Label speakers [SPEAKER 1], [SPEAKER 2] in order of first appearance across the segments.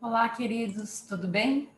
[SPEAKER 1] Olá, queridos, tudo bem?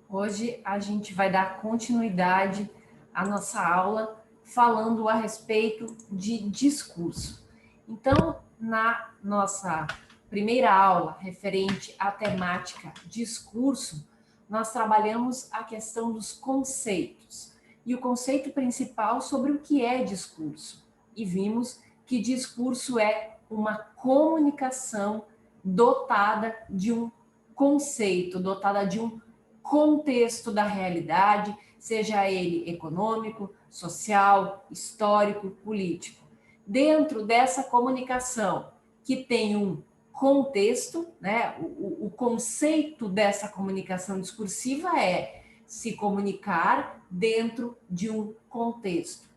[SPEAKER 1] Hoje a gente vai dar continuidade à nossa aula falando a respeito de discurso. Então, na nossa primeira aula referente à temática discurso, nós trabalhamos a questão dos conceitos e o conceito principal sobre o que é discurso. E vimos que discurso é uma comunicação dotada de um conceito, dotada de um contexto da realidade, seja ele econômico, social, histórico, político. Dentro dessa comunicação que tem um contexto, né, o conceito dessa comunicação discursiva é se comunicar dentro de um contexto.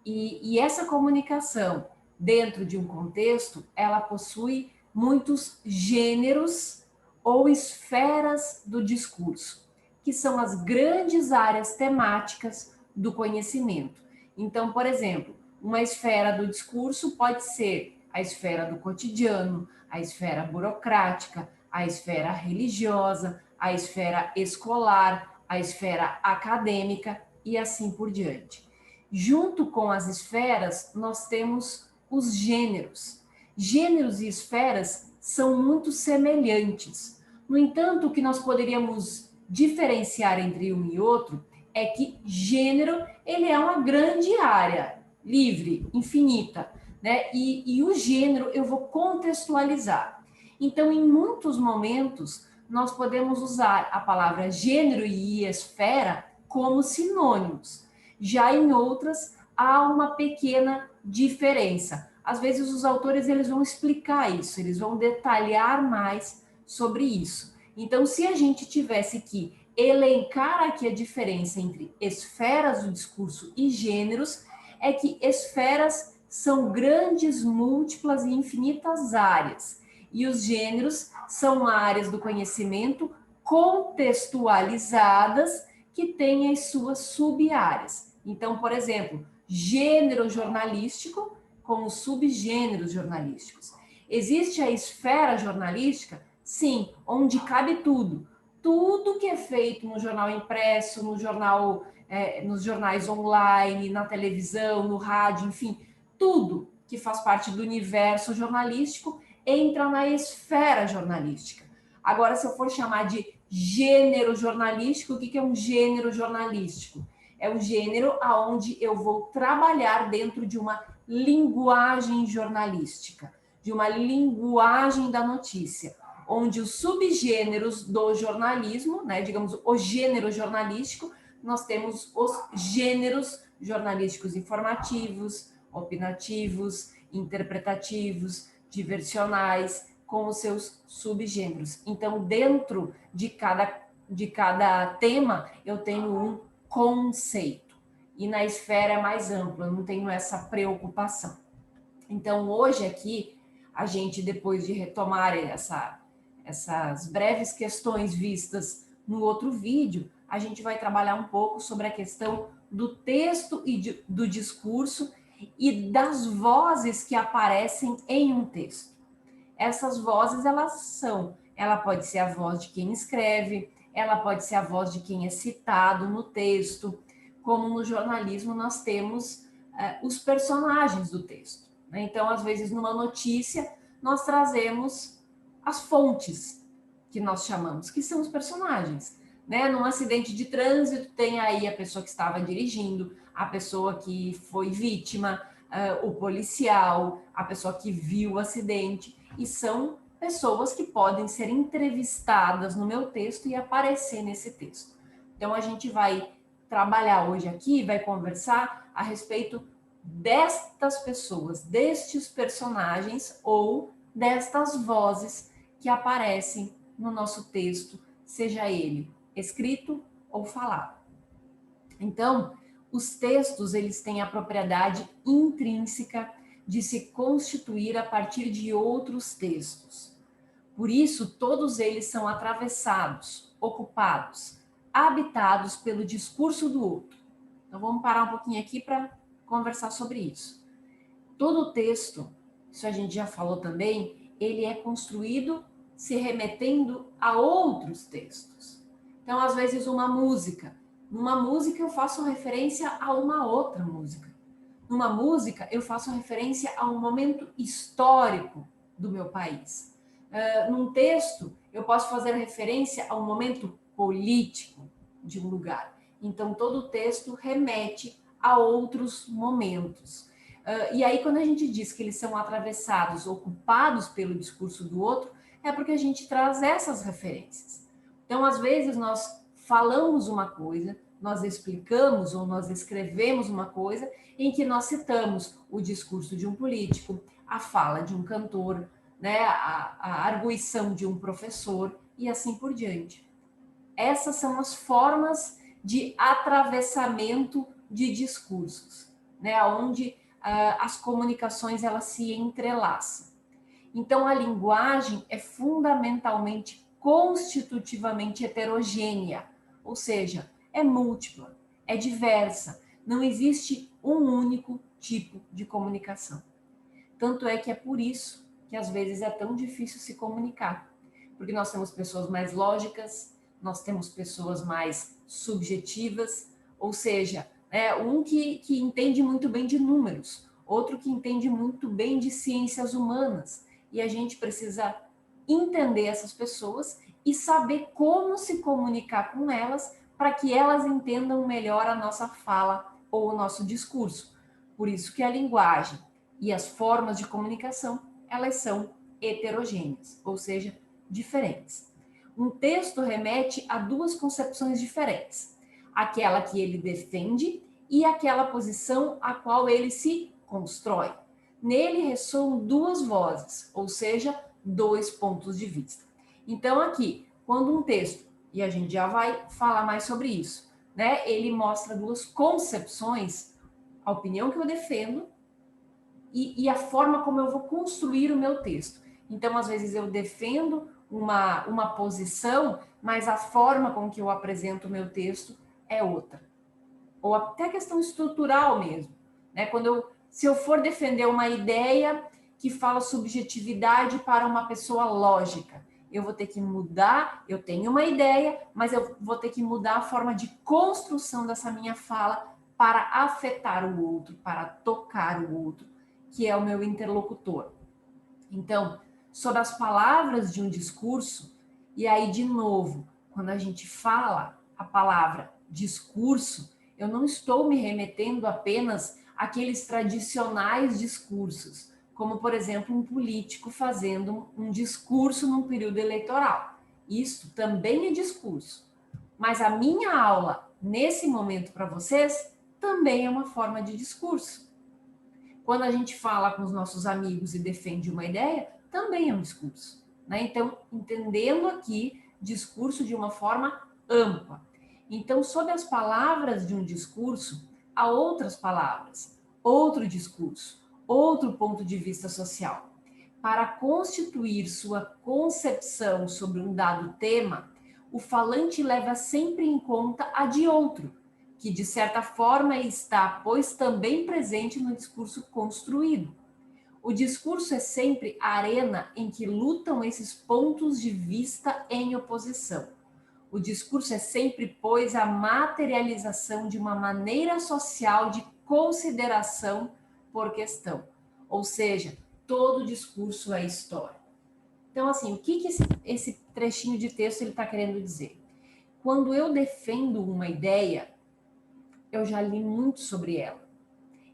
[SPEAKER 1] E essa comunicação dentro de um contexto, ela possui muitos gêneros ou esferas do discurso, que são as grandes áreas temáticas do conhecimento. Então, por exemplo, uma esfera do discurso pode ser a esfera do cotidiano, a esfera burocrática, a esfera religiosa, a esfera escolar, a esfera acadêmica e assim por diante. Junto com as esferas, nós temos os gêneros. Gêneros e esferas são muito semelhantes. No entanto, o que nós poderíamos diferenciar entre um e outro é que gênero ele é uma grande área, livre, infinita, né? E o gênero eu vou contextualizar. Então, em muitos momentos, nós podemos usar a palavra gênero e esfera como sinônimos. Já em outras, há uma pequena diferença. Às vezes os autores eles vão explicar isso, eles vão detalhar mais sobre isso. Então, se a gente tivesse que elencar aqui a diferença entre esferas do discurso e gêneros, é que esferas são grandes, múltiplas e infinitas áreas, e os gêneros são áreas do conhecimento contextualizadas que têm as suas sub-áreas. Então, por exemplo, gênero jornalístico com os subgêneros jornalísticos. Existe a esfera jornalística? Sim, onde cabe tudo. Tudo que é feito no jornal impresso, no jornal, nos jornais online, na televisão, no rádio, enfim, tudo que faz parte do universo jornalístico entra na esfera jornalística. Agora, se eu for chamar de gênero jornalístico, o que é um gênero jornalístico? É um gênero onde eu vou trabalhar dentro de uma linguagem jornalística, de uma linguagem da notícia, onde os subgêneros do jornalismo, né, digamos, o gênero jornalístico, nós temos os gêneros jornalísticos informativos, opinativos, interpretativos, diversionais, com os seus subgêneros. Então, dentro de cada tema, eu tenho um conceito. E na esfera é mais ampla, eu não tenho essa preocupação. Então, hoje aqui, a gente, depois de retomar essas breves questões vistas no outro vídeo, a gente vai trabalhar um pouco sobre a questão do texto e do discurso e das vozes que aparecem em um texto. Essas vozes, ela pode ser a voz de quem escreve, ela pode ser a voz de quem é citado no texto, como no jornalismo nós temos os personagens do texto. Né? Então, às vezes, numa notícia, nós trazemos as fontes, que nós chamamos, que são os personagens. Né? Num acidente de trânsito, tem aí a pessoa que estava dirigindo, a pessoa que foi vítima, o policial, a pessoa que viu o acidente, e são pessoas que podem ser entrevistadas no meu texto e aparecer nesse texto. Então, a gente vai trabalhar hoje aqui, vai conversar a respeito destas pessoas, destes personagens ou destas vozes que aparecem no nosso texto, seja ele escrito ou falado. Então, os textos, eles têm a propriedade intrínseca de se constituir a partir de outros textos. Por isso, todos eles são atravessados, ocupados, habitados pelo discurso do outro. Então, vamos parar um pouquinho aqui para conversar sobre isso. Todo texto, isso a gente já falou também, ele é construído se remetendo a outros textos. Então, às vezes, numa música eu faço referência a uma outra música. Numa música, eu faço referência a um momento histórico do meu país. Num texto, eu posso fazer referência a um momento político de um lugar. Então, todo o texto remete a outros momentos. E aí, quando a gente diz que eles são atravessados, ocupados pelo discurso do outro, é porque a gente traz essas referências. Então, às vezes, nós falamos uma coisa, nós explicamos ou nós escrevemos uma coisa em que nós citamos o discurso de um político, a fala de um cantor, né, a arguição de um professor e assim por diante. Essas são as formas de atravessamento de discursos, né, onde as comunicações elas se entrelaçam. Então, a linguagem é fundamentalmente, constitutivamente heterogênea, ou seja, é múltipla, é diversa, não existe um único tipo de comunicação. Tanto é que é por isso que às vezes é tão difícil se comunicar, porque nós temos pessoas mais lógicas, nós temos pessoas mais subjetivas, ou seja, um que entende muito bem de números, outro que entende muito bem de ciências humanas, e a gente precisa entender essas pessoas e saber como se comunicar com elas para que elas entendam melhor a nossa fala ou o nosso discurso. Por isso que a linguagem e as formas de comunicação, elas são heterogêneas, ou seja, diferentes. Um texto remete a duas concepções diferentes, aquela que ele defende e aquela posição a qual ele se constrói. Nele ressoam duas vozes, ou seja, dois pontos de vista. Então, aqui, quando um texto, e a gente já vai falar mais sobre isso, né? Ele mostra duas concepções, a opinião que eu defendo e a forma como eu vou construir o meu texto. Então, às vezes, eu defendo uma posição, mas a forma com que eu apresento o meu texto é outra. Ou até a questão estrutural mesmo, né? Se eu for defender uma ideia que fala subjetividade para uma pessoa lógica, eu vou ter que mudar, eu tenho uma ideia, mas eu vou ter que mudar a forma de construção dessa minha fala para afetar o outro, para tocar o outro, que é o meu interlocutor. Então, sobre as palavras de um discurso, e aí, de novo, quando a gente fala a palavra discurso, eu não estou me remetendo apenas àqueles tradicionais discursos, como, por exemplo, um político fazendo um discurso num período eleitoral. Isso também é discurso. Mas a minha aula, nesse momento para vocês, também é uma forma de discurso. Quando a gente fala com os nossos amigos e defende uma ideia, também é um discurso, né? Então, entendendo aqui discurso de uma forma ampla. Então, sob as palavras de um discurso, há outras palavras, outro discurso, outro ponto de vista social. Para constituir sua concepção sobre um dado tema, o falante leva sempre em conta a de outro, que de certa forma está, pois, também presente no discurso construído. O discurso é sempre a arena em que lutam esses pontos de vista em oposição. O discurso é sempre, pois, a materialização de uma maneira social de consideração por questão. Ou seja, todo discurso é história. Então, assim, o que esse trechinho de texto ele está querendo dizer? Quando eu defendo uma ideia, eu já li muito sobre ela.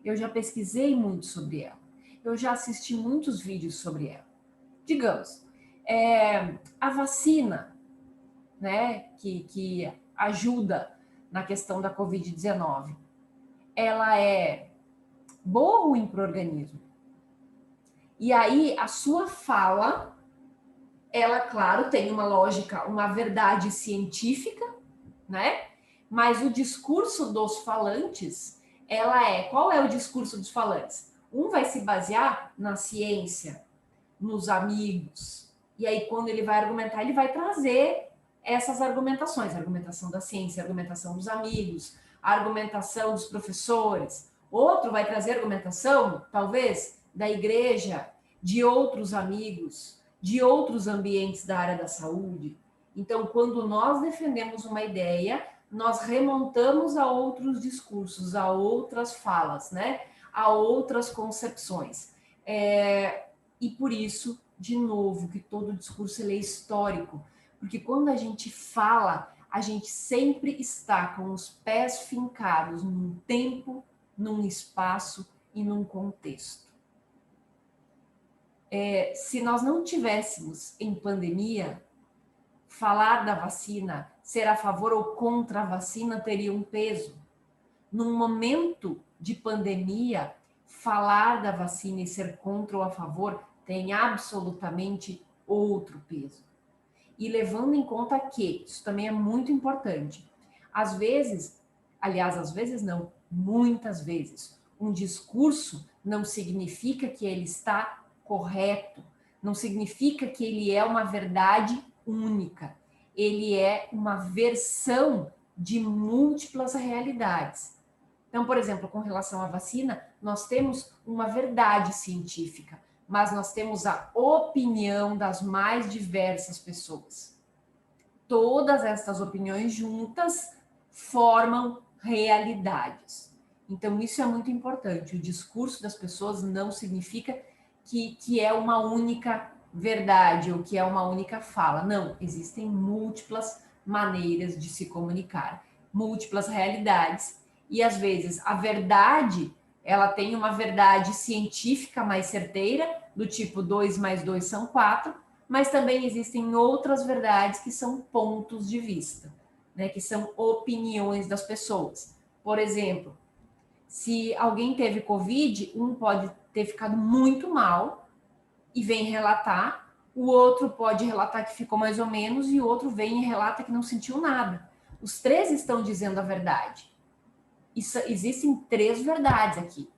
[SPEAKER 1] Eu já pesquisei muito sobre ela. Eu já assisti muitos vídeos sobre ela. Digamos, a vacina, né, que ajuda na questão da Covid-19, ela é boa ou ruim para o organismo? E aí, a sua fala, ela, claro, tem uma lógica, uma verdade científica, né? Mas o discurso dos falantes, qual é o discurso dos falantes? Um vai se basear na ciência, nos amigos, e aí quando ele vai argumentar, ele vai trazer essas argumentações, a argumentação da ciência, a argumentação dos amigos, a argumentação dos professores. Outro vai trazer argumentação, talvez, da igreja, de outros amigos, de outros ambientes da área da saúde. Então, quando nós defendemos uma ideia, nós remontamos a outros discursos, a outras falas, né? A outras concepções. E por isso, de novo, que todo discurso ele é histórico, porque quando a gente fala, a gente sempre está com os pés fincados num tempo, num espaço e num contexto. Se nós não tivéssemos em pandemia, falar da vacina, ser a favor ou contra a vacina teria um peso. Num momento de pandemia, falar da vacina e ser contra ou a favor tem absolutamente outro peso. E levando em conta que, isso também é muito importante, às vezes não, muitas vezes, um discurso não significa que ele está correto, não significa que ele é uma verdade única. Ele é uma versão de múltiplas realidades. Então, por exemplo, com relação à vacina, nós temos uma verdade científica, mas nós temos a opinião das mais diversas pessoas. Todas estas opiniões juntas formam realidades. Então, isso é muito importante. O discurso das pessoas não significa que é uma única verdade ou que é uma única fala. Não, existem múltiplas maneiras de se comunicar, múltiplas realidades. E às vezes a verdade, ela tem uma verdade científica mais certeira, do tipo 2 mais 2 são 4, mas também existem outras verdades que são pontos de vista, né, que são opiniões das pessoas. Por exemplo, se alguém teve Covid, um pode ter ficado muito mal e vem relatar, o outro pode relatar que ficou mais ou menos e o outro vem e relata que não sentiu nada. Os três estão dizendo a verdade. Existem três verdades aqui,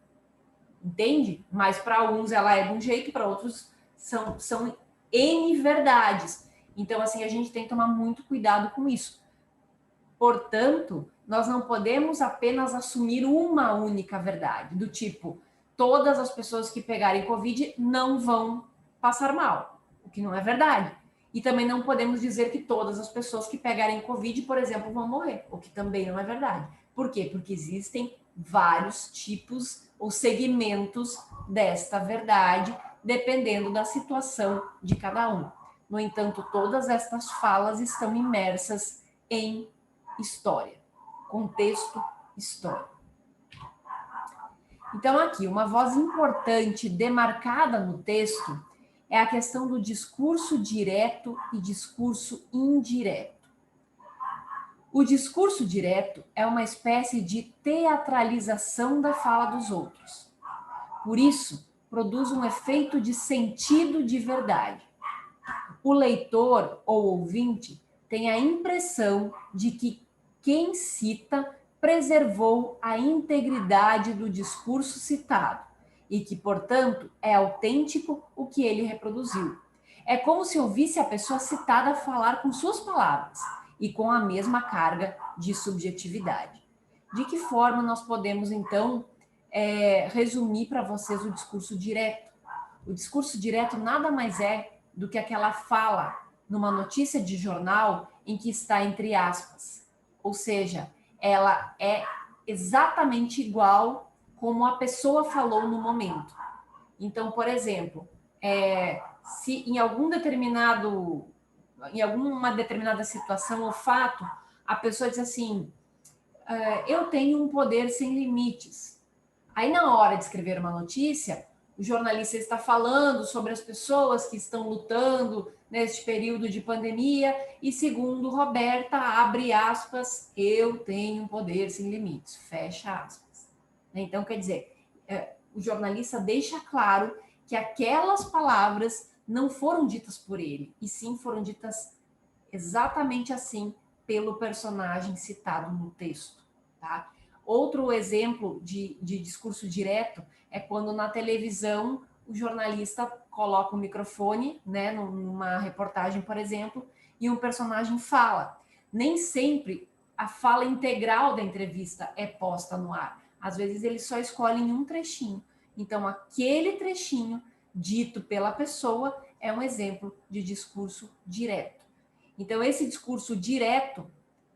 [SPEAKER 1] entende? Mas para uns ela é de um jeito, para outros são N verdades. Então, assim, a gente tem que tomar muito cuidado com isso. Portanto, nós não podemos apenas assumir uma única verdade, do tipo, todas as pessoas que pegarem Covid não vão passar mal, o que não é verdade. E também não podemos dizer que todas as pessoas que pegarem Covid, por exemplo, vão morrer, o que também não é verdade. Por quê? Porque existem vários tipos ou segmentos desta verdade, dependendo da situação de cada um. No entanto, todas estas falas estão imersas em história, contexto histórico. Então, aqui, uma voz importante demarcada no texto é a questão do discurso direto e discurso indireto. O discurso direto é uma espécie de teatralização da fala dos outros. Por isso, produz um efeito de sentido de verdade. O leitor ou ouvinte tem a impressão de que quem cita preservou a integridade do discurso citado e que, portanto, é autêntico o que ele reproduziu. É como se ouvisse a pessoa citada falar com suas palavras e com a mesma carga de subjetividade. De que forma nós podemos, então, resumir para vocês o discurso direto? O discurso direto nada mais é do que aquela fala numa notícia de jornal em que está entre aspas. Ou seja, ela é exatamente igual como a pessoa falou no momento. Então, por exemplo, se em alguma determinada situação ou fato, a pessoa diz assim, eu tenho um poder sem limites. Aí, na hora de escrever uma notícia, o jornalista está falando sobre as pessoas que estão lutando neste período de pandemia e, segundo Roberta, abre aspas, eu tenho um poder sem limites, fecha aspas. Então, quer dizer, o jornalista deixa claro que aquelas palavras não foram ditas por ele, e sim foram ditas exatamente assim pelo personagem citado no texto, tá? Outro exemplo de discurso direto é quando na televisão o jornalista coloca o microfone, né, numa reportagem, por exemplo, e um personagem fala. Nem sempre a fala integral da entrevista é posta no ar. Às vezes eles só escolhem um trechinho. Então, aquele trechinho dito pela pessoa é um exemplo de discurso direto. Então, esse discurso direto,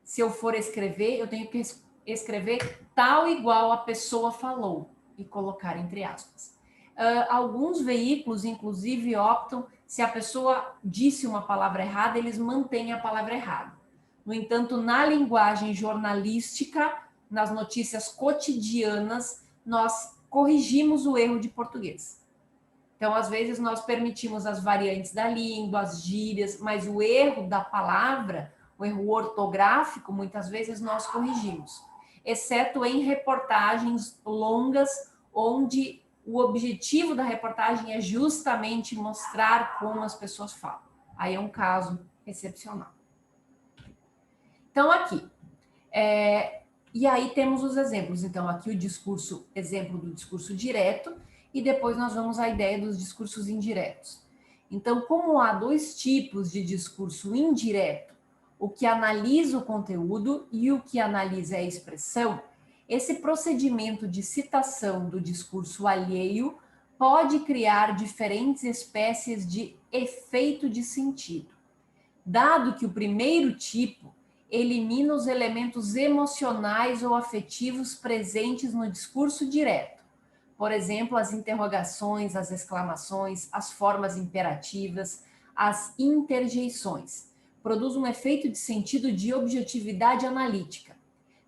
[SPEAKER 1] se eu for escrever, eu tenho que escrever tal igual a pessoa falou e colocar entre aspas. Alguns veículos, inclusive, optam, se a pessoa disse uma palavra errada, eles mantêm a palavra errada. No entanto, na linguagem jornalística, nas notícias cotidianas, nós corrigimos o erro de português. Então, às vezes, nós permitimos as variantes da língua, as gírias, mas o erro da palavra, o erro ortográfico, muitas vezes nós corrigimos, exceto em reportagens longas, onde o objetivo da reportagem é justamente mostrar como as pessoas falam. Aí é um caso excepcional. Então, aqui. E aí temos os exemplos. Então, aqui o discurso, exemplo do discurso direto, e depois nós vamos à ideia dos discursos indiretos. Então, como há dois tipos de discurso indireto, o que analisa o conteúdo e o que analisa a expressão, esse procedimento de citação do discurso alheio pode criar diferentes espécies de efeito de sentido. Dado que o primeiro tipo elimina os elementos emocionais ou afetivos presentes no discurso direto. Por exemplo, as interrogações, as exclamações, as formas imperativas, as interjeições. Produz um efeito de sentido de objetividade analítica.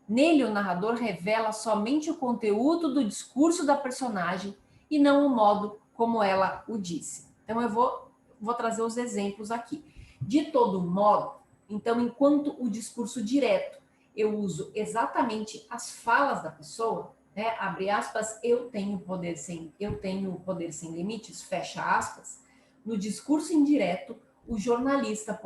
[SPEAKER 1] Nele, o narrador revela somente o conteúdo do discurso da personagem e não o modo como ela o disse. Então, eu vou trazer os exemplos aqui. De todo modo, então, enquanto o discurso direto, eu uso exatamente as falas da pessoa, né? Abre aspas, eu tenho poder sem limites, fecha aspas. No discurso indireto, o jornalista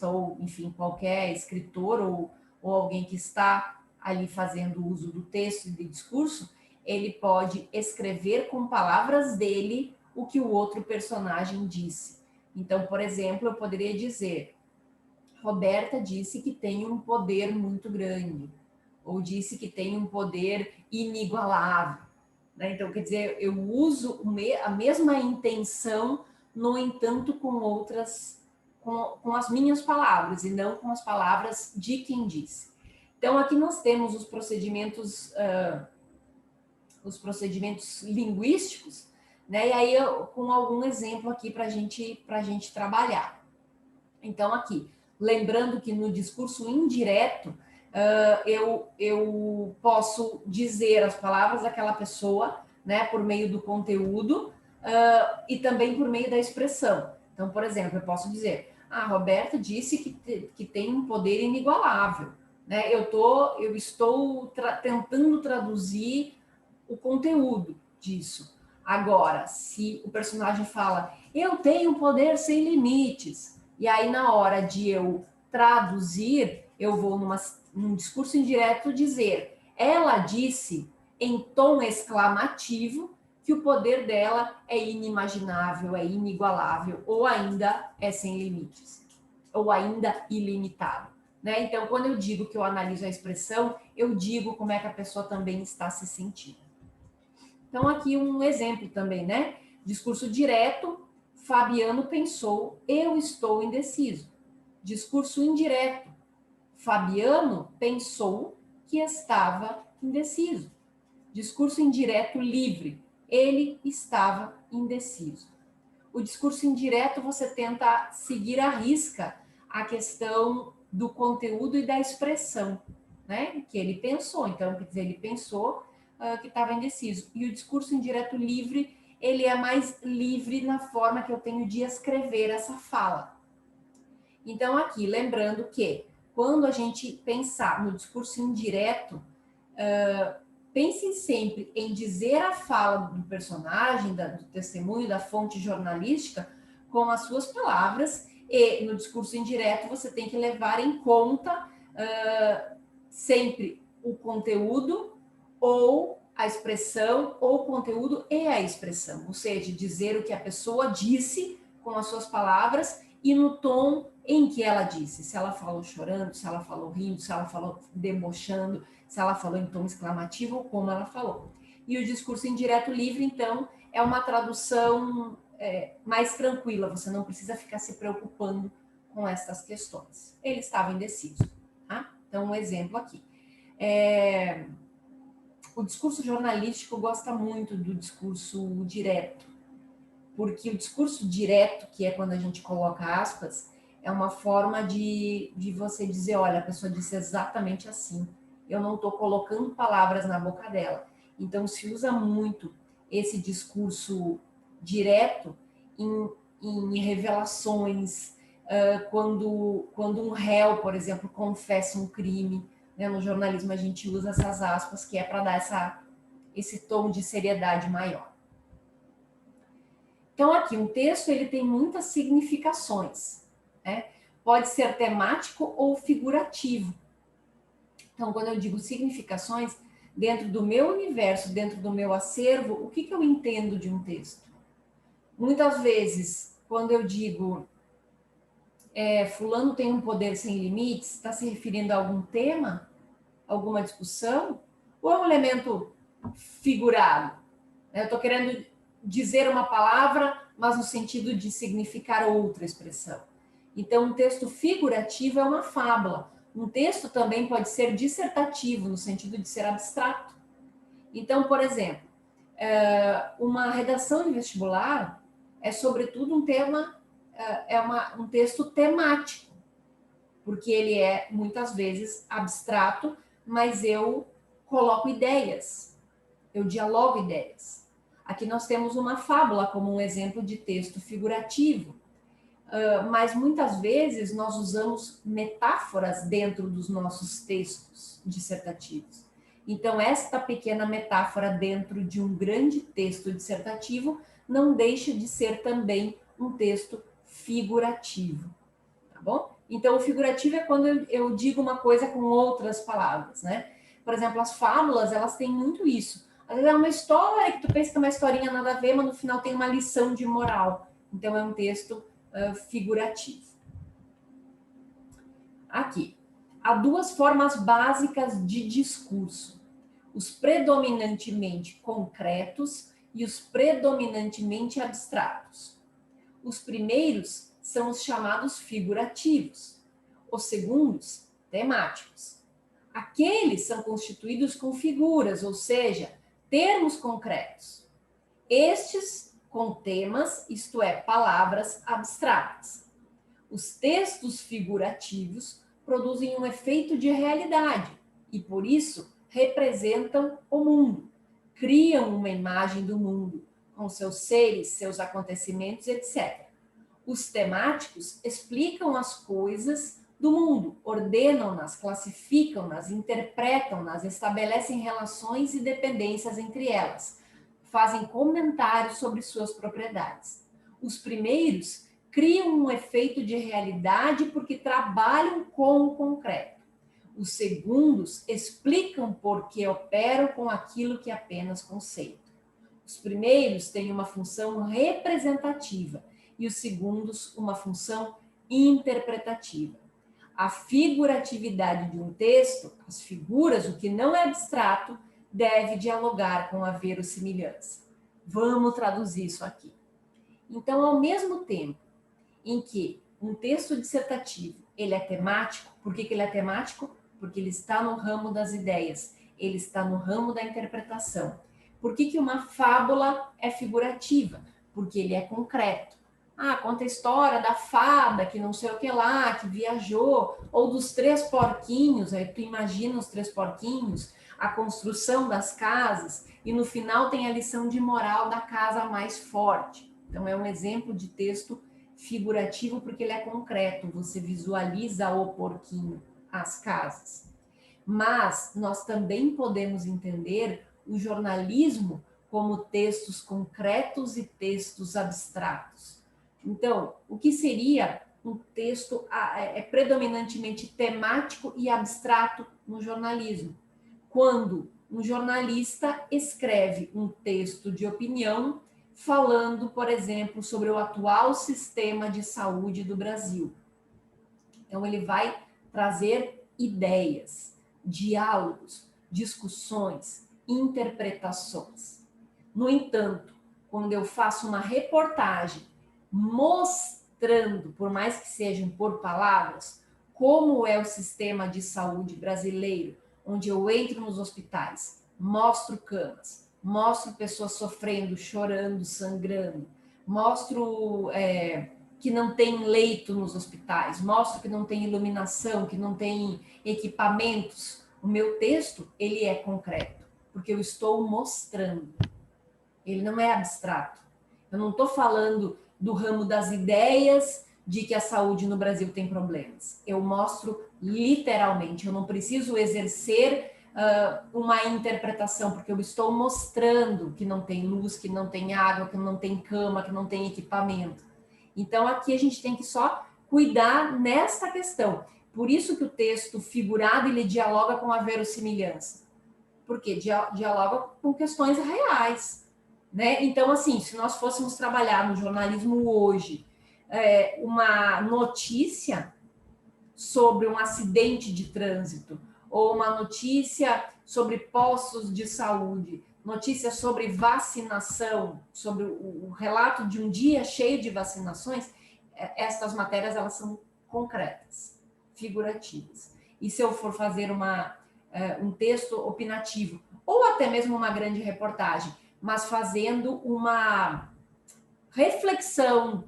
[SPEAKER 1] ou enfim, qualquer escritor ou alguém que está ali fazendo uso do texto e do discurso, ele pode escrever com palavras dele o que o outro personagem disse. Então, por exemplo, eu poderia dizer: Roberta disse que tem um poder muito grande, ou disse que tem um poder inigualável. Né? Então, quer dizer, eu uso a mesma intenção, no entanto, com as minhas palavras, e não com as palavras de quem disse. Então, aqui nós temos os procedimentos linguísticos, né? E aí, com algum exemplo aqui para a gente trabalhar. Então, aqui, lembrando que no discurso indireto, eu posso dizer as palavras daquela pessoa, né, por meio do conteúdo e também por meio da expressão. Então, por exemplo, eu posso dizer: a Roberta disse que tem um poder inigualável. Né? Eu estou tentando traduzir o conteúdo disso. Agora, se o personagem fala: eu tenho um poder sem limites, e aí na hora de eu traduzir, eu vou num discurso indireto dizer: ela disse em tom exclamativo que o poder dela é inimaginável, é inigualável, ou ainda é sem limites, ou ainda ilimitado. Né? Então, quando eu digo que eu analiso a expressão, eu digo como é que a pessoa também está se sentindo. Então, aqui um exemplo também, né? Discurso direto: Fabiano pensou, eu estou indeciso. Discurso indireto: Fabiano pensou que estava indeciso. Discurso indireto livre: ele estava indeciso. O discurso indireto, você tenta seguir à risca a questão do conteúdo e da expressão, né? Que ele pensou. Então, quer dizer, ele pensou que estava indeciso. E o discurso indireto livre, ele é mais livre na forma que eu tenho de escrever essa fala. Então, aqui, lembrando que quando a gente pensar no discurso indireto, pense sempre em dizer a fala do personagem, do testemunho, da fonte jornalística, com as suas palavras, e no discurso indireto você tem que levar em conta sempre o conteúdo ou a expressão, ou o conteúdo e a expressão, ou seja, dizer o que a pessoa disse com as suas palavras e no tom em que ela disse, se ela falou chorando, se ela falou rindo, se ela falou debochando, se ela falou em tom exclamativo ou como ela falou. E o discurso indireto livre, então, é uma tradução mais tranquila, você não precisa ficar se preocupando com essas questões. Ele estava indeciso, tá? Então, um exemplo aqui. O discurso jornalístico gosta muito do discurso direto, porque o discurso direto, que é quando a gente coloca aspas, é uma forma de você dizer, olha, a pessoa disse exatamente assim, eu não estou colocando palavras na boca dela. Então, se usa muito esse discurso direto em revelações, quando um réu, por exemplo, confessa um crime, né? No jornalismo a gente usa essas aspas, que é para dar esse tom de seriedade maior. Então, aqui, um texto ele tem muitas significações, né? Pode ser temático ou figurativo. Então, quando eu digo significações, dentro do meu universo, dentro do meu acervo, o que eu entendo de um texto? Muitas vezes, quando eu digo fulano tem um poder sem limites, está se referindo a algum tema, alguma discussão, ou é um elemento figurado? Eu estou querendo dizer uma palavra, mas no sentido de significar outra expressão. Então, um texto figurativo é uma fábula. Um texto também pode ser dissertativo, no sentido de ser abstrato. Então, por exemplo, uma redação de vestibular é, sobretudo, um tema, um texto temático, porque ele é, muitas vezes, abstrato, mas eu coloco ideias, eu dialogo ideias. Aqui nós temos uma fábula como um exemplo de texto figurativo, mas muitas vezes nós usamos metáforas dentro dos nossos textos dissertativos. Então, esta pequena metáfora dentro de um grande texto dissertativo não deixa de ser também um texto figurativo, tá bom? Então, o figurativo é quando eu digo uma coisa com outras palavras, né? Por exemplo, as fábulas, elas têm muito isso. Às vezes é uma história que tu pensa que é uma historinha nada a ver, mas no final tem uma lição de moral. Então, é um texto figurativo. Aqui, há duas formas básicas de discurso: os predominantemente concretos e os predominantemente abstratos. Os primeiros são os chamados figurativos, os segundos, temáticos. Aqueles são constituídos com figuras, ou seja, termos concretos. Estes com temas, isto é, palavras abstratas. Os textos figurativos produzem um efeito de realidade e, por isso, representam o mundo, criam uma imagem do mundo, com seus seres, seus acontecimentos, etc. Os temáticos explicam as coisas do mundo, ordenam-nas, classificam-nas, interpretam-nas, estabelecem relações e dependências entre elas, fazem comentários sobre suas propriedades. Os primeiros criam um efeito de realidade porque trabalham com o concreto. Os segundos explicam porque operam com aquilo que é apenas conceito. Os primeiros têm uma função representativa e os segundos uma função interpretativa. A figuratividade de um texto, as figuras, o que não é abstrato, deve dialogar com a verossimilhança. Vamos traduzir isso aqui. Então, ao mesmo tempo em que um texto dissertativo ele é temático, por que ele é temático? Porque ele está no ramo das ideias, ele está no ramo da interpretação. Por que uma fábula é figurativa? Porque ele é concreto. Conta a história da fada que não sei o que lá, que viajou, ou dos três porquinhos, aí tu imagina os três porquinhos, a construção das casas, e no final tem a lição de moral da casa mais forte. Então, é um exemplo de texto figurativo porque ele é concreto, você visualiza o porquinho, as casas. Mas nós também podemos entender o jornalismo como textos concretos e textos abstratos. Então, o que seria um texto predominantemente temático e abstrato no jornalismo? Quando um jornalista escreve um texto de opinião falando, por exemplo, sobre o atual sistema de saúde do Brasil. Então, ele vai trazer ideias, diálogos, discussões, interpretações. No entanto, quando eu faço uma reportagem mostrando, por mais que sejam por palavras, como é o sistema de saúde brasileiro, onde eu entro nos hospitais, mostro camas, mostro pessoas sofrendo, chorando, sangrando, mostro que não tem leito nos hospitais, mostro que não tem iluminação, que não tem equipamentos. O meu texto, ele é concreto, porque eu estou mostrando. Ele não é abstrato. Eu não estou falando do ramo das ideias de que a saúde no Brasil tem problemas. Eu mostro literalmente, eu não preciso exercer uma interpretação, porque eu estou mostrando que não tem luz, que não tem água, que não tem cama, que não tem equipamento. Então, aqui a gente tem que só cuidar nessa questão. Por isso que o texto figurado, ele dialoga com a verossimilhança. Porque dialoga com questões reais. Né? Então, assim, se nós fôssemos trabalhar no jornalismo hoje, uma notícia sobre um acidente de trânsito, ou uma notícia sobre postos de saúde, notícia sobre vacinação, sobre o relato de um dia cheio de vacinações, estas matérias elas são concretas, figurativas. E se eu for fazer um texto opinativo, ou até mesmo uma grande reportagem, mas fazendo uma reflexão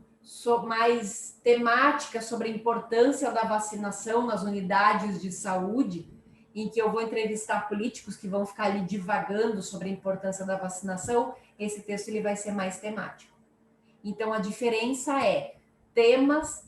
[SPEAKER 1] mais temática sobre a importância da vacinação nas unidades de saúde, em que eu vou entrevistar políticos que vão ficar ali divagando sobre a importância da vacinação, esse texto ele vai ser mais temático. Então, a diferença é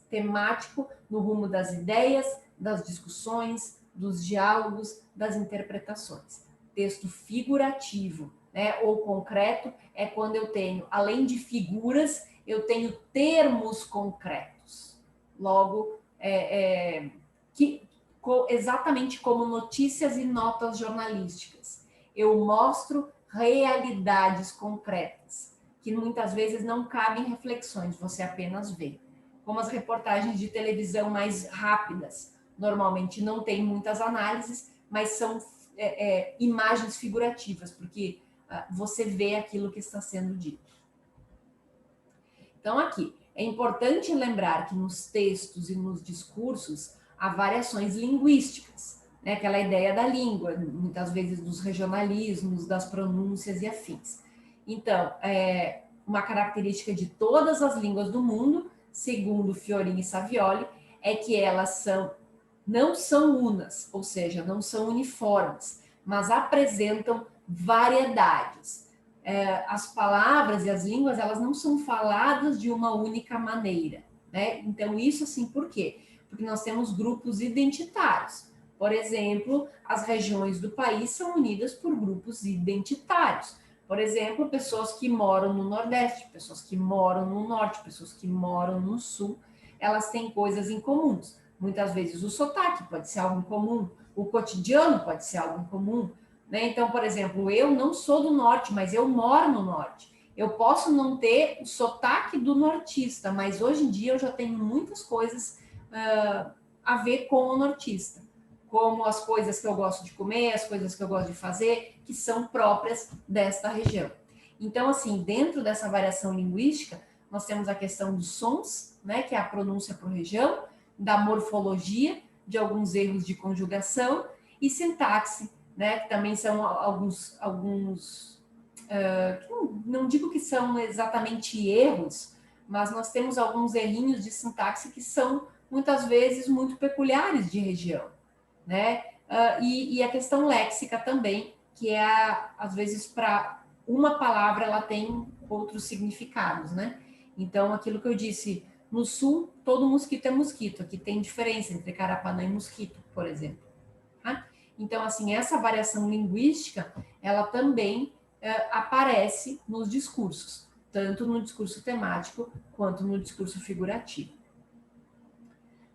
[SPEAKER 1] temático no rumo das ideias, das discussões, dos diálogos, das interpretações. Texto figurativo, né, ou concreto, é quando eu tenho, além de figuras, eu tenho termos concretos. Logo, exatamente como notícias e notas jornalísticas. Eu mostro realidades concretas, que muitas vezes não cabem reflexões, você apenas vê. Como as reportagens de televisão mais rápidas, normalmente não tem muitas análises, mas são imagens figurativas, porque você vê aquilo que está sendo dito. Então, aqui, é importante lembrar que nos textos e nos discursos há variações linguísticas, né? Aquela ideia da língua, muitas vezes dos regionalismos, das pronúncias e afins. Então, uma característica de todas as línguas do mundo, segundo Fiorin e Savioli, é que elas não são unas, ou seja, não são uniformes, mas apresentam variedades. As palavras e as línguas, elas não são faladas de uma única maneira, né? Então, isso assim, por quê? Porque nós temos grupos identitários. Por exemplo, as regiões do país são unidas por grupos identitários. Por exemplo, pessoas que moram no Nordeste, pessoas que moram no Norte, pessoas que moram no Sul, elas têm coisas em comuns. Muitas vezes o sotaque pode ser algo em comum, o cotidiano pode ser algo em comum, né? Então, por exemplo, eu não sou do Norte, mas eu moro no Norte. Eu posso não ter o sotaque do nortista, mas hoje em dia eu já tenho muitas coisas a ver com o nortista, como as coisas que eu gosto de comer, as coisas que eu gosto de fazer, que são próprias desta região. Então, assim, dentro dessa variação linguística, nós temos a questão dos sons, né, que é a pronúncia por região, da morfologia, de alguns erros de conjugação, e sintaxe, né, que também são alguns não digo que são exatamente erros, mas nós temos alguns errinhos de sintaxe que são muitas vezes muito peculiares de região, né? E a questão léxica também, que às vezes para uma palavra ela tem outros significados, né? Então, aquilo que eu disse, no sul, todo mosquito é mosquito, aqui tem diferença entre carapanã e mosquito, por exemplo. Tá? Então, assim, essa variação linguística, ela também aparece nos discursos, tanto no discurso temático quanto no discurso figurativo.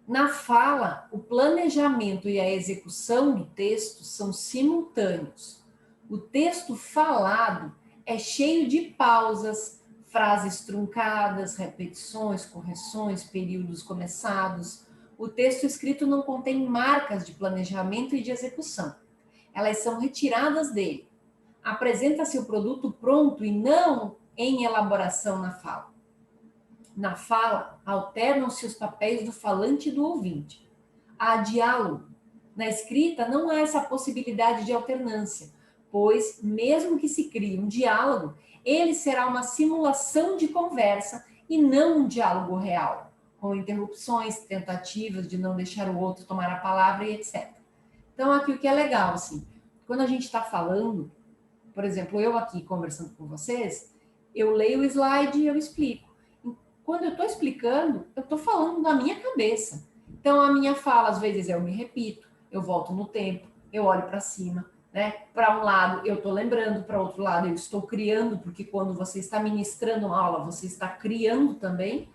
[SPEAKER 1] Na fala, o planejamento e a execução do texto são simultâneos. O texto falado é cheio de pausas, frases truncadas, repetições, correções, períodos começados. O texto escrito não contém marcas de planejamento e de execução. Elas são retiradas dele. Apresenta-se o produto pronto e não em elaboração na fala. Na fala, alternam-se os papéis do falante e do ouvinte. Há diálogo. Na escrita, não há essa possibilidade de alternância, pois, mesmo que se crie um diálogo, ele será uma simulação de conversa e não um diálogo real, com interrupções, tentativas de não deixar o outro tomar a palavra e etc. Então, aqui o que é legal, assim, quando a gente está falando, por exemplo, eu aqui conversando com vocês, eu leio o slide e eu explico. Quando eu estou explicando, eu estou falando da minha cabeça. Então, a minha fala, às vezes, eu me repito, eu volto no tempo, eu olho para cima, né? Para um lado, eu estou lembrando, para outro lado, eu estou criando, porque quando você está ministrando uma aula, você está criando também.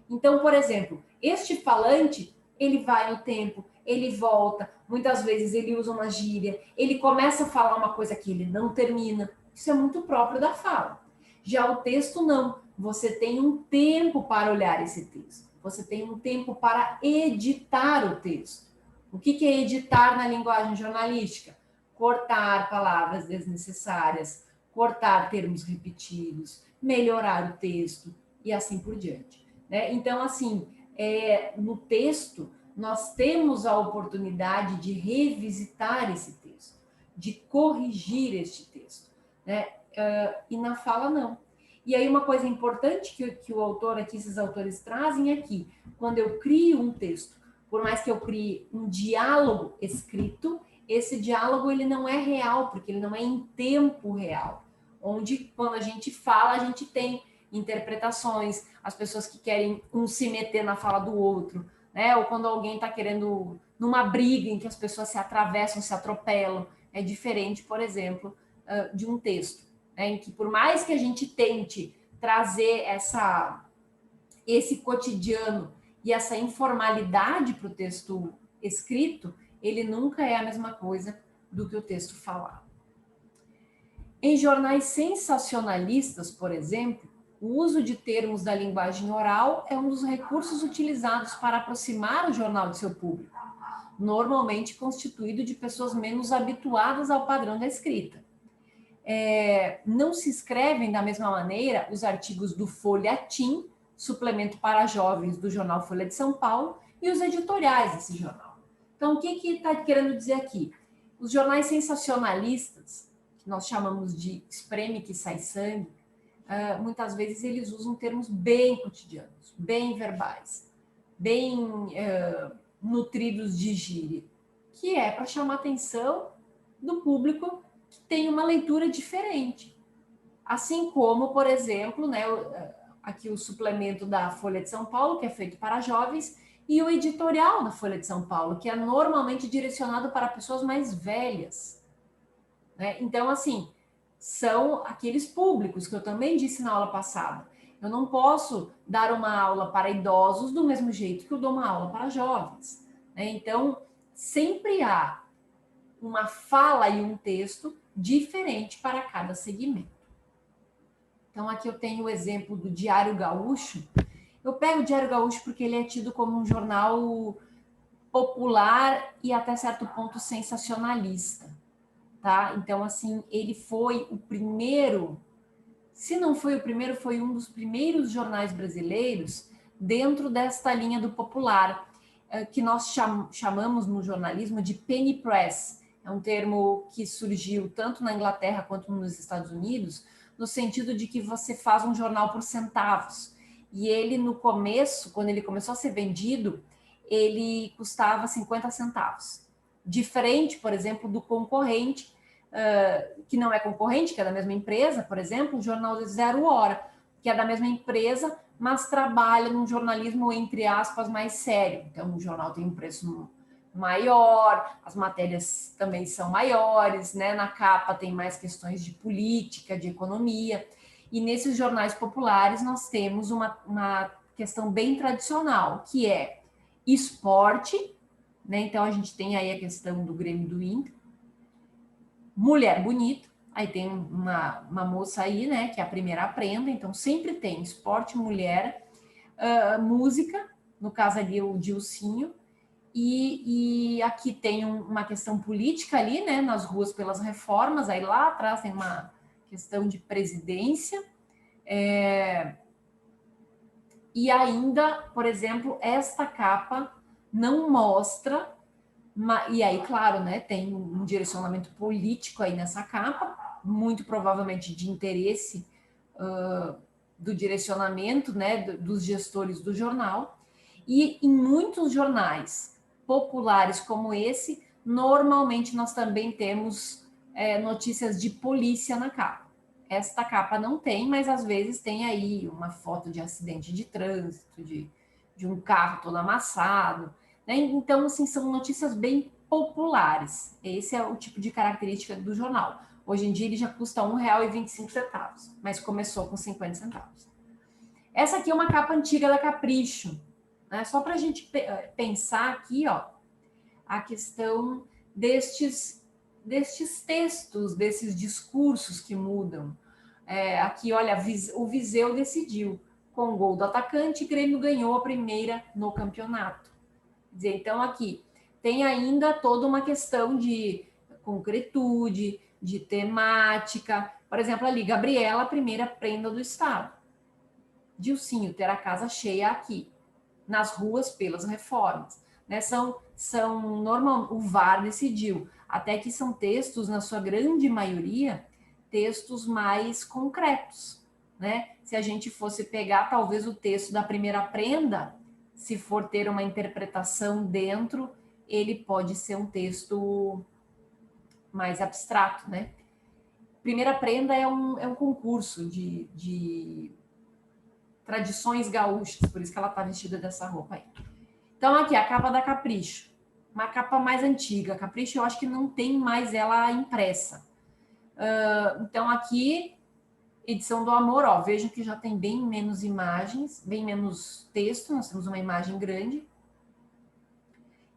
[SPEAKER 1] Então, por exemplo, este falante, ele vai no tempo, ele volta, muitas vezes ele usa uma gíria, ele começa a falar uma coisa que ele não termina. Isso é muito próprio da fala. Já o texto, não. Você tem um tempo para olhar esse texto. Você tem um tempo para editar o texto. O que é editar na linguagem jornalística? Cortar palavras desnecessárias, cortar termos repetidos, melhorar o texto e assim por diante. Né? Então, assim, no texto, nós temos a oportunidade de revisitar esse texto, de corrigir este texto. Né? E na fala, não. E aí uma coisa importante que o autor aqui, esses autores trazem aqui, quando eu crio um texto, por mais que eu crie um diálogo escrito, esse diálogo ele não é real, porque ele não é em tempo real. Onde quando a gente fala, a gente tem interpretações, as pessoas que querem um se meter na fala do outro, né? Ou quando alguém está querendo, numa briga em que as pessoas se atravessam, se atropelam, é diferente, por exemplo, de um texto. Em que por mais que a gente tente trazer esse cotidiano e essa informalidade para o texto escrito, ele nunca é a mesma coisa do que o texto falado. Em jornais sensacionalistas, por exemplo, o uso de termos da linguagem oral é um dos recursos utilizados para aproximar o jornal de seu público, normalmente constituído de pessoas menos habituadas ao padrão da escrita. Não se escrevem da mesma maneira os artigos do Folhetim, suplemento para jovens do jornal Folha de São Paulo, e os editoriais desse jornal. Então, o que está querendo dizer aqui? Os jornais sensacionalistas, que nós chamamos de espreme que sai sangue, muitas vezes eles usam termos bem cotidianos, bem verbais, bem nutridos de gíria, que é para chamar a atenção do público que tem uma leitura diferente. Assim como, por exemplo, né, aqui o suplemento da Folha de São Paulo, que é feito para jovens, e o editorial da Folha de São Paulo, que é normalmente direcionado para pessoas mais velhas. Né? Então, assim, são aqueles públicos que eu também disse na aula passada. Eu não posso dar uma aula para idosos do mesmo jeito que eu dou uma aula para jovens. Né? Então, sempre há uma fala e um texto diferente para cada segmento. Então, aqui eu tenho o exemplo do Diário Gaúcho. Eu pego o Diário Gaúcho porque ele é tido como um jornal popular e até certo ponto sensacionalista, tá? Então, assim, ele foi o primeiro, se não foi o primeiro, foi um dos primeiros jornais brasileiros dentro desta linha do popular, que nós chamamos no jornalismo de penny press. É um termo que surgiu tanto na Inglaterra quanto nos Estados Unidos, no sentido de que você faz um jornal por centavos. E ele, no começo, quando ele começou a ser vendido, ele custava 50 centavos. Diferente, por exemplo, do concorrente, que não é concorrente, que é da mesma empresa, por exemplo, o jornal Zero Hora, que é da mesma empresa, mas trabalha num jornalismo, entre aspas, mais sério. Então, o jornal tem um preço maior, as matérias também são maiores, né? Na capa tem mais questões de política, de economia. E nesses jornais populares nós temos uma questão bem tradicional, que é esporte, né? Então a gente tem aí a questão do Grêmio do Inter, mulher bonita, aí tem uma moça aí, né? Que é a primeira aprenda, então sempre tem esporte, mulher, música, no caso ali o Dilcinho, e aqui tem uma questão política ali, né, nas ruas pelas reformas, aí lá atrás tem uma questão de presidência, E ainda, por exemplo, esta capa não mostra, e aí, claro, né, tem um direcionamento político aí nessa capa, muito provavelmente de interesse do direcionamento, né, dos gestores do jornal. E em muitos jornais populares como esse, normalmente nós também temos notícias de polícia na capa. Esta capa não tem, mas às vezes tem aí uma foto de acidente de trânsito, de um carro todo amassado, né? Então, assim, são notícias bem populares. Esse é o tipo de característica do jornal. Hoje em dia ele já custa R$ 1,25, mas começou com 50 centavos. Essa aqui é uma capa antiga da Capricho, né? Só para a gente pensar aqui, ó, a questão destes textos, desses discursos que mudam. Aqui, olha, o Viseu decidiu. Com o gol do atacante, Grêmio ganhou a primeira no campeonato. Quer dizer, então, aqui tem ainda toda uma questão de concretude, de temática. Por exemplo, ali, Gabriela, a primeira prenda do Estado. Dilcinho, ter a casa cheia aqui. Nas ruas pelas reformas. Né? Normal, o VAR decidiu. Até que são textos, na sua grande maioria, textos mais concretos. Né? Se a gente fosse pegar, talvez, o texto da primeira prenda, se for ter uma interpretação dentro, ele pode ser um texto mais abstrato, né? Primeira prenda é um concurso de tradições gaúchas, por isso que ela está vestida dessa roupa aí. Então, aqui, a capa da Capricho. Uma capa mais antiga. Capricho, eu acho que não tem mais ela impressa. Então, aqui, edição do Amor, ó, vejam que já tem bem menos imagens, bem menos texto, nós temos uma imagem grande.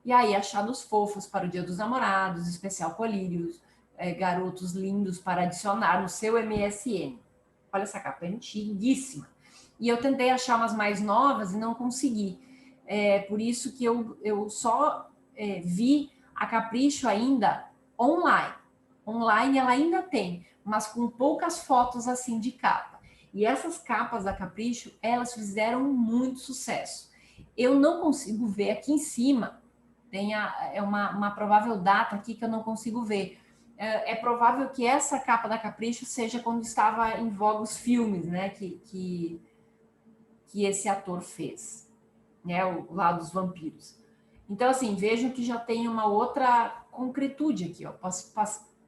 [SPEAKER 1] E aí, achados fofos para o Dia dos Namorados, especial colírios, garotos lindos para adicionar no seu MSN. Olha essa capa, é antiguíssima. E eu tentei achar umas mais novas e não consegui. Por isso que eu só vi a Capricho ainda online. Online ela ainda tem, mas com poucas fotos assim de capa. E essas capas da Capricho, elas fizeram muito sucesso. Eu não consigo ver aqui em cima, tem uma provável data aqui que eu não consigo ver. É provável que essa capa da Capricho seja quando estava em voga os filmes, né, que esse ator fez, né, o lado dos vampiros. Então, assim, vejam que já tem uma outra concretude aqui, ó.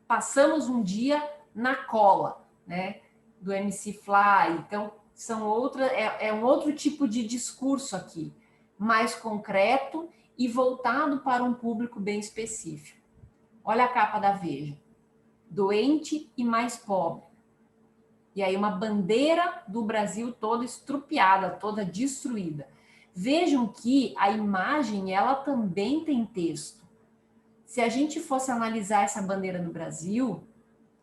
[SPEAKER 1] Passamos um dia na cola, né, do MC Fly. Então, é um outro tipo de discurso aqui, mais concreto e voltado para um público bem específico. Olha a capa da Veja. Doente e mais pobre. E aí uma bandeira do Brasil toda estrupiada, toda destruída. Vejam que a imagem, ela também tem texto. Se a gente fosse analisar essa bandeira do Brasil,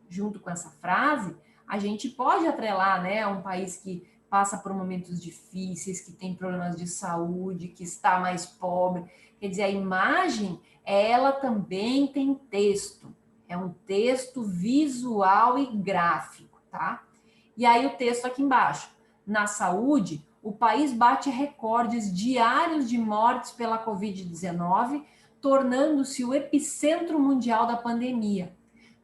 [SPEAKER 1] junto com essa frase, a gente pode atrelar, né, a um país que passa por momentos difíceis, que tem problemas de saúde, que está mais pobre. Quer dizer, a imagem, ela também tem texto. É um texto visual e gráfico, tá? E aí o texto aqui embaixo. Na saúde, o país bate recordes diários de mortes pela Covid-19, tornando-se o epicentro mundial da pandemia.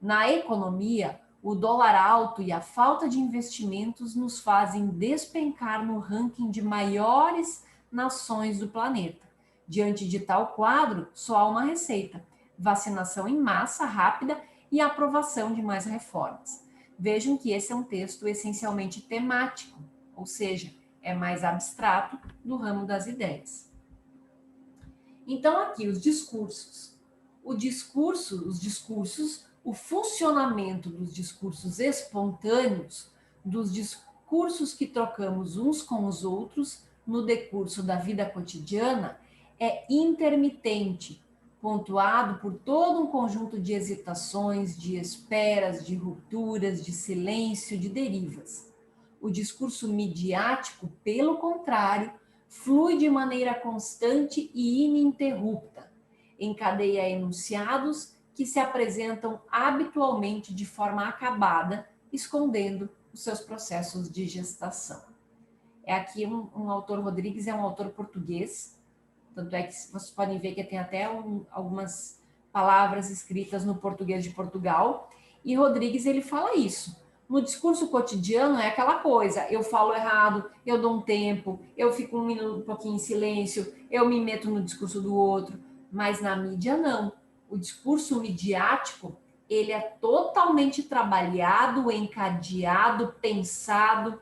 [SPEAKER 1] Na economia, o dólar alto e a falta de investimentos nos fazem despencar no ranking de maiores nações do planeta. Diante de tal quadro, só há uma receita: vacinação em massa rápida e aprovação de mais reformas. Vejam que esse é um texto essencialmente temático, ou seja, é mais abstrato do ramo das ideias. Então, aqui, os discursos. O funcionamento dos discursos espontâneos, dos discursos que trocamos uns com os outros no decurso da vida cotidiana, é intermitente, pontuado por todo um conjunto de hesitações, de esperas, de rupturas, de silêncio, de derivas. O discurso midiático, pelo contrário, flui de maneira constante e ininterrupta, encadeia enunciados que se apresentam habitualmente de forma acabada, escondendo os seus processos de gestação. É aqui um autor, Rodrigues, é um autor português, tanto é que vocês podem ver que tem até algumas palavras escritas no português de Portugal, e Rodrigues, ele fala isso. No discurso cotidiano é aquela coisa, eu falo errado, eu dou um tempo, eu fico um pouquinho em silêncio, eu me meto no discurso do outro, mas na mídia não. O discurso midiático, ele é totalmente trabalhado, encadeado, pensado,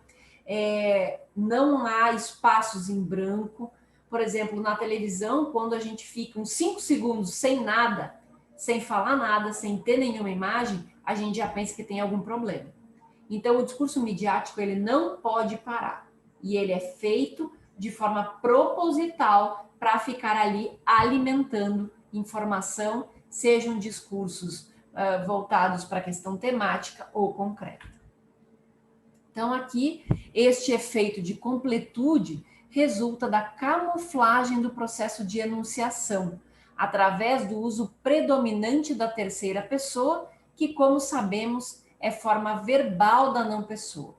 [SPEAKER 1] não há espaços em branco. Por exemplo, na televisão, quando a gente fica uns 5 segundos sem nada, sem falar nada, sem ter nenhuma imagem, a gente já pensa que tem algum problema. Então, o discurso midiático, ele não pode parar. E ele é feito de forma proposital para ficar ali alimentando informação, sejam discursos voltados para a questão temática ou concreta. Então, aqui, este efeito de completude resulta da camuflagem do processo de enunciação, através do uso predominante da terceira pessoa, que, como sabemos, é forma verbal da não pessoa.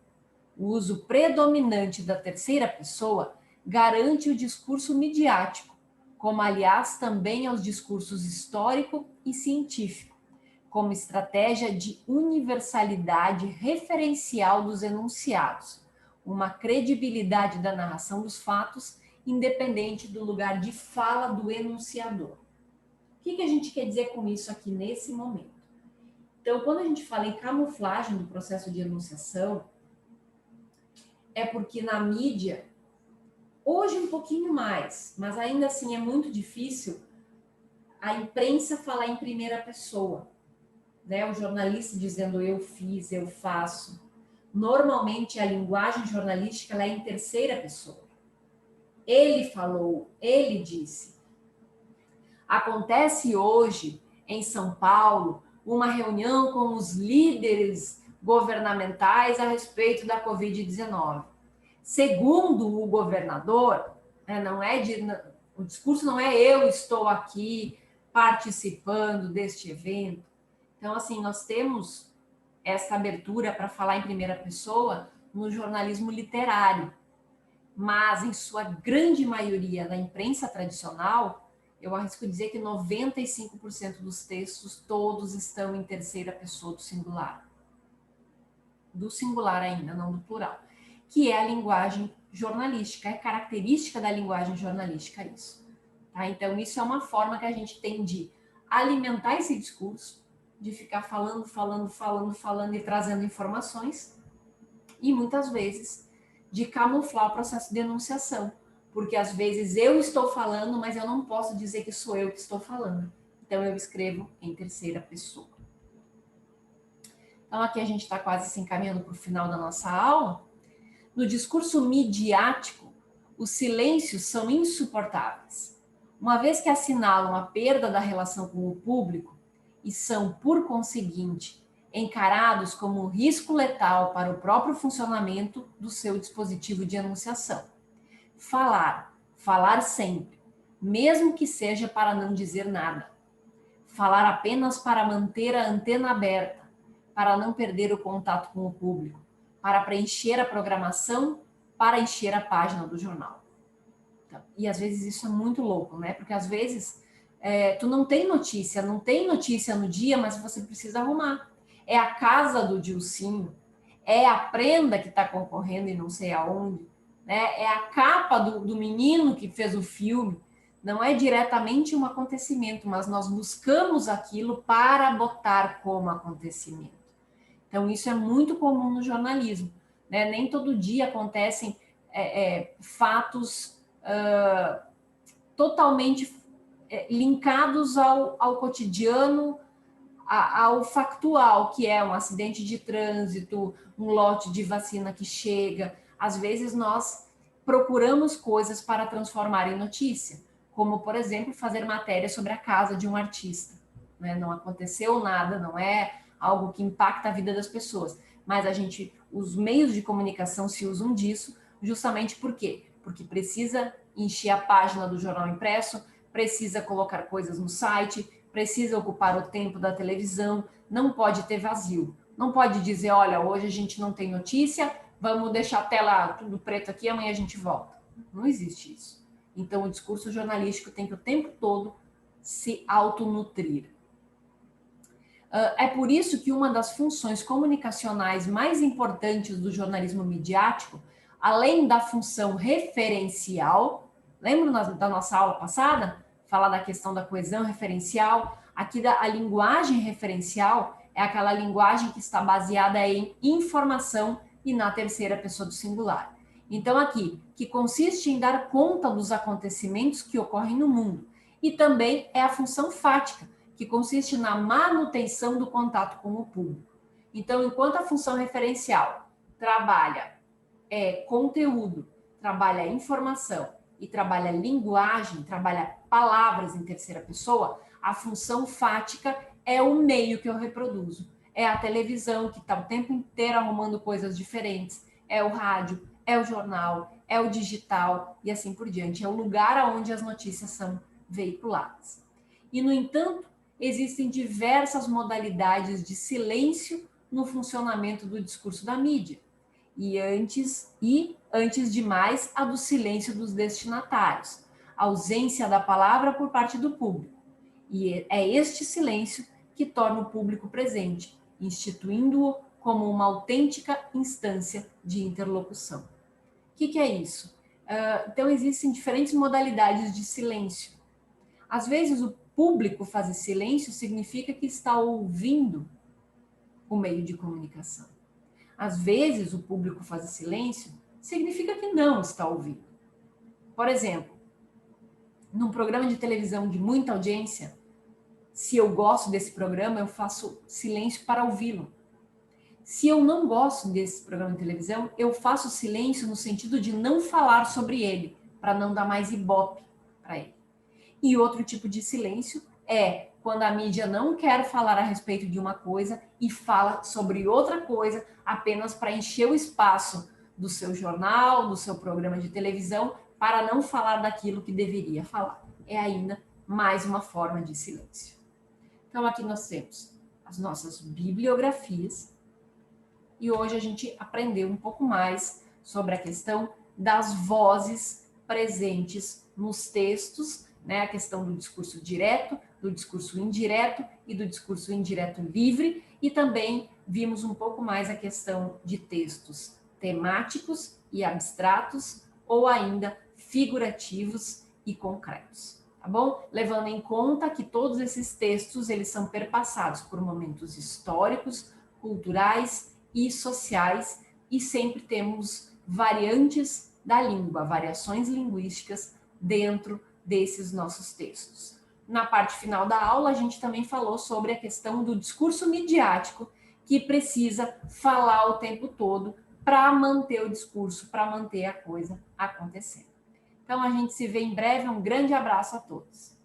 [SPEAKER 1] O uso predominante da terceira pessoa garante o discurso midiático, como, aliás, também aos discursos histórico e científico, como estratégia de universalidade referencial dos enunciados, uma credibilidade da narração dos fatos, independente do lugar de fala do enunciador. O que a gente quer dizer com isso aqui nesse momento? Então, quando a gente fala em camuflagem do processo de enunciação, é porque na mídia, hoje um pouquinho mais, mas ainda assim é muito difícil a imprensa falar em primeira pessoa, né? O jornalista dizendo eu fiz, eu faço. Normalmente a linguagem jornalística ela é em terceira pessoa. Ele falou, ele disse. Acontece hoje em São Paulo uma reunião com os líderes governamentais a respeito da Covid-19. Segundo o governador, o discurso não é eu estou aqui participando deste evento. Então, assim, nós temos essa abertura para falar em primeira pessoa no jornalismo literário, mas em sua grande maioria na imprensa tradicional, eu arrisco dizer que 95% dos textos todos estão em terceira pessoa do singular. Do singular ainda, não do plural. Que é a linguagem jornalística, é característica da linguagem jornalística isso. Tá? Então, isso é uma forma que a gente tem de alimentar esse discurso, de ficar falando e trazendo informações, e muitas vezes de camuflar o processo de enunciação, porque às vezes eu estou falando, mas eu não posso dizer que sou eu que estou falando. Então eu escrevo em terceira pessoa. Então aqui a gente está quase se encaminhando para o final da nossa aula. No discurso midiático, os silêncios são insuportáveis, uma vez que assinalam a perda da relação com o público e são, por conseguinte, encarados como um risco letal para o próprio funcionamento do seu dispositivo de enunciação. Falar sempre, mesmo que seja para não dizer nada. Falar apenas para manter a antena aberta, para não perder o contato com o público, para preencher a programação, para encher a página do jornal. Então, e às vezes isso é muito louco, né? Porque às vezes tu não tem notícia no dia, mas você precisa arrumar. É a casa do Dilcinho, é a prenda que está concorrendo e não sei aonde, né? É a capa do menino que fez o filme. Não é diretamente um acontecimento, mas nós buscamos aquilo para botar como acontecimento. Então, isso é muito comum no jornalismo, né? Nem todo dia acontecem fatos totalmente linkados ao cotidiano, ao factual, que é um acidente de trânsito, um lote de vacina que chega. Às vezes nós procuramos coisas para transformar em notícia, como, por exemplo, fazer matéria sobre a casa de um artista. Né? Não aconteceu nada, não é algo que impacta a vida das pessoas, mas os meios de comunicação se usam disso justamente por quê? Porque precisa encher a página do jornal impresso, precisa colocar coisas no site, precisa ocupar o tempo da televisão, não pode ter vazio. Não pode dizer, olha, hoje a gente não tem notícia, vamos deixar a tela tudo preto aqui, amanhã a gente volta. Não existe isso. Então, o discurso jornalístico tem que o tempo todo se autonutrir. É por isso que uma das funções comunicacionais mais importantes do jornalismo midiático, além da função referencial, lembra da nossa aula passada? Falar da questão da coesão referencial. Aqui a linguagem referencial é aquela linguagem que está baseada em informação e na terceira pessoa do singular. Então, aqui, que consiste em dar conta dos acontecimentos que ocorrem no mundo. E também é a função fática, que consiste na manutenção do contato com o público. Então, enquanto a função referencial trabalha conteúdo, trabalha informação e trabalha linguagem, trabalha palavras em terceira pessoa, a função fática é o meio que eu reproduzo. É a televisão, que está o tempo inteiro arrumando coisas diferentes, é o rádio, é o jornal, é o digital e assim por diante. É o lugar onde as notícias são veiculadas. E, no entanto, existem diversas modalidades de silêncio no funcionamento do discurso da mídia. E antes de mais, a do silêncio dos destinatários, a ausência da palavra por parte do público. E é este silêncio que torna o público presente, instituindo-o como uma autêntica instância de interlocução. O que é isso? Então, existem diferentes modalidades de silêncio. Às vezes, o público fazer silêncio significa que está ouvindo o meio de comunicação. Às vezes, o público fazer silêncio significa que não está ouvindo. Por exemplo, num programa de televisão de muita audiência, se eu gosto desse programa, eu faço silêncio para ouvi-lo. Se eu não gosto desse programa de televisão, eu faço silêncio no sentido de não falar sobre ele, para não dar mais ibope para ele. E outro tipo de silêncio é quando a mídia não quer falar a respeito de uma coisa e fala sobre outra coisa apenas para encher o espaço do seu jornal, do seu programa de televisão, para não falar daquilo que deveria falar. É ainda mais uma forma de silêncio. Então, aqui nós temos as nossas bibliografias e hoje a gente aprendeu um pouco mais sobre a questão das vozes presentes nos textos, né? A questão do discurso direto, do discurso indireto e do discurso indireto livre, e também vimos um pouco mais a questão de textos temáticos e abstratos ou ainda figurativos e concretos, tá bom? Levando em conta que todos esses textos, eles são perpassados por momentos históricos, culturais e sociais, e sempre temos variantes da língua, variações linguísticas dentro desses nossos textos. Na parte final da aula, a gente também falou sobre a questão do discurso midiático, que precisa falar o tempo todo para manter o discurso, para manter a coisa acontecendo. Então, a gente se vê em breve. Um grande abraço a todos.